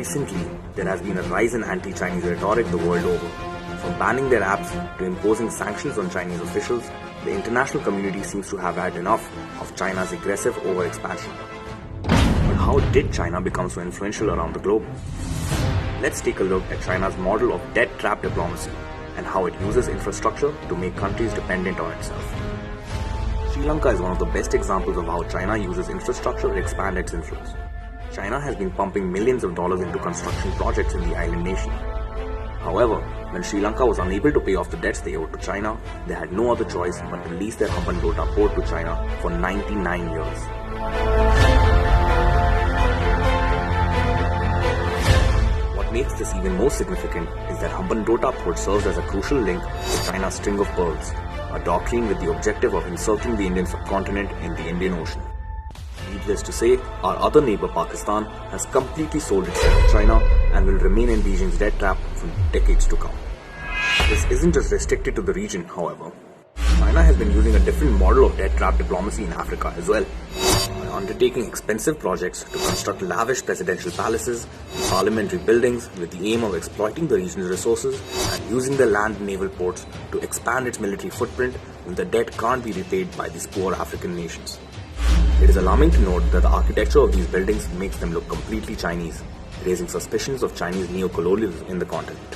Recently, there has been a rise in anti-Chinese rhetoric the world over. From banning their apps to imposing sanctions on Chinese officials, the international community seems to have had enough of China's aggressive overexpansion. But how did China become so influential around the globe? Let's take a look at China's model of debt trap diplomacy and how it uses infrastructure to make countries dependent on itself. Sri Lanka is one of the best examples of how China uses infrastructure to expand its influence. China has been pumping millions of dollars into construction projects in the island nation. However, when Sri Lanka was unable to pay off the debts they owed to China, they had no other choice but to lease their Hambantota port to China for 99 years. What makes this even more significant is that Hambantota port serves as a crucial link to China's String of Pearls, a doctrine with the objective of encircling the Indian subcontinent in the Indian Ocean. Needless to say, our other neighbor Pakistan has completely sold itself to China and will remain in Beijing's debt trap for decades to come. This isn't just restricted to the region, however. China has been using a different model of debt trap diplomacy in Africa as well, by undertaking expensive projects to construct lavish presidential palaces and parliamentary buildings with the aim of exploiting the region's resources and using the land and naval ports to expand its military footprint when the debt can't be repaid by these poor African nations. It is alarming to note that the architecture of these buildings makes them look completely Chinese, raising suspicions of Chinese neo-colonialism in the continent.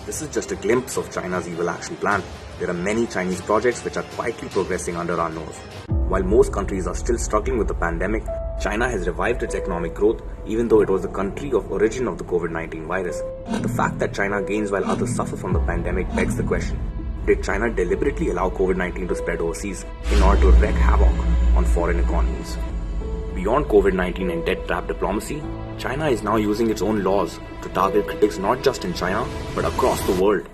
This is just a glimpse of China's evil action plan. There are many Chinese projects which are quietly progressing under our nose. While most countries are still struggling with the pandemic, China has revived its economic growth even though it was the country of origin of the COVID-19 virus. The fact that China gains while others suffer from the pandemic begs the question: did China deliberately allow COVID-19 to spread overseas in order to wreak havoc on foreign economies? Beyond COVID-19 and debt trap diplomacy, China is now using its own laws to target critics not just in China but across the world.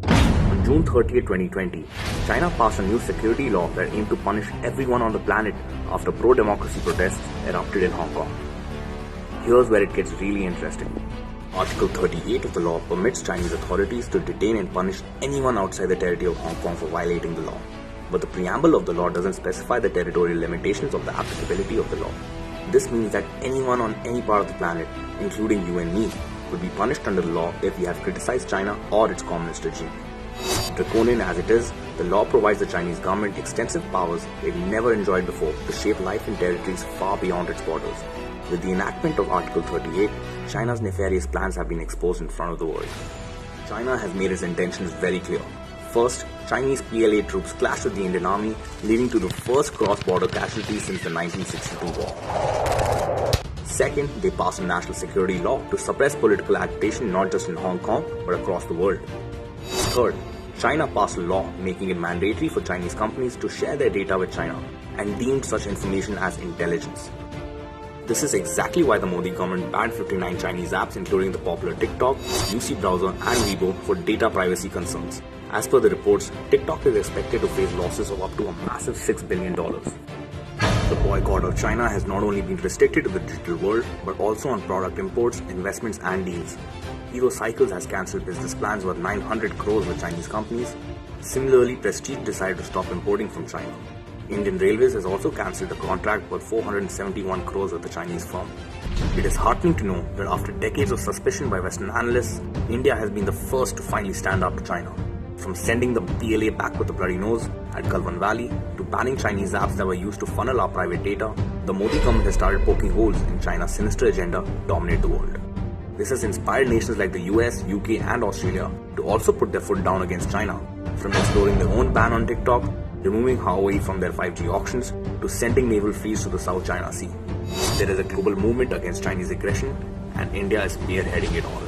On June 30, 2020, China passed a new security law that aimed to punish everyone on the planet after pro-democracy protests erupted in Hong Kong. Here's where it gets really interesting. Article 38 of the law permits Chinese authorities to detain and punish anyone outside the territory of Hong Kong for violating the law. But the preamble of the law doesn't specify the territorial limitations of the applicability of the law. This means that anyone on any part of the planet, including you and me, would be punished under the law if we have criticized China or its communist regime. Draconian as it is, the law provides the Chinese government extensive powers it never enjoyed before to shape life in territories far beyond its borders. With the enactment of Article 38, China's nefarious plans have been exposed in front of the world. China has made its intentions very clear. First, Chinese PLA troops clashed with the Indian army, leading to the first cross-border casualties since the 1962 war. Second, they passed a national security law to suppress political agitation not just in Hong Kong but across the world. Third, China passed a law making it mandatory for Chinese companies to share their data with China and deemed such information as intelligence. This is exactly why the Modi government banned 59 Chinese apps including the popular TikTok, UC Browser and Weibo for data privacy concerns. As per the reports, TikTok is expected to face losses of up to a massive $6 billion. The boycott of China has not only been restricted to the digital world, but also on product imports, investments and deals. Hero Cycles has cancelled business plans worth 900 crores with Chinese companies. Similarly, Prestige decided to stop importing from China. Indian Railways has also cancelled a contract worth 471 crores with the Chinese firm. It is heartening to know that after decades of suspicion by Western analysts, India has been the first to finally stand up to China. From sending the PLA back with a bloody nose at Galwan Valley to banning Chinese apps that were used to funnel our private data, the Modi government has started poking holes in China's sinister agenda to dominate the world. This has inspired nations like the US, UK and Australia to also put their foot down against China, from exploring their own ban on TikTok, removing Huawei from their 5G auctions, to sending naval fleets to the South China Sea. There is a global movement against Chinese aggression and India is spearheading it all.